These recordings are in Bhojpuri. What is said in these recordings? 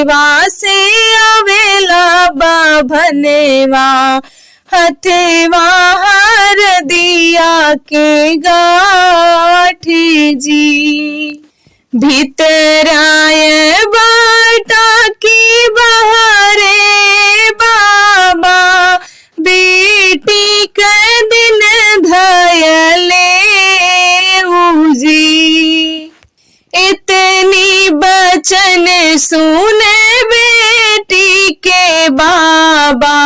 घरवा से आवेला बाभनेवा हथवा हर दिया के गाठी जी। भीतराय बाटा की बहरे बाबा बेटी के दिन धयले उजी। इतनी बचन सुने बेटी के बाबा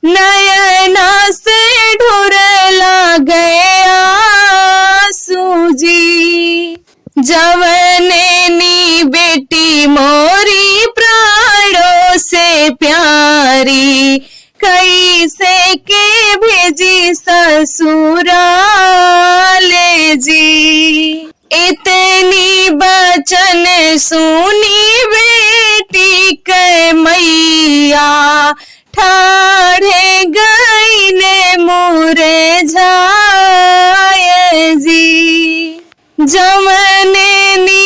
नयना से ढुरला गया सूजी। जवनेनी बेटी मोरी प्राणों से प्यारी कैसे के भेजी ससुराले जी। इतनी बचन सुनी बेटी के मैया ठाड़े गई ने मुरे झाए जी। जमने नी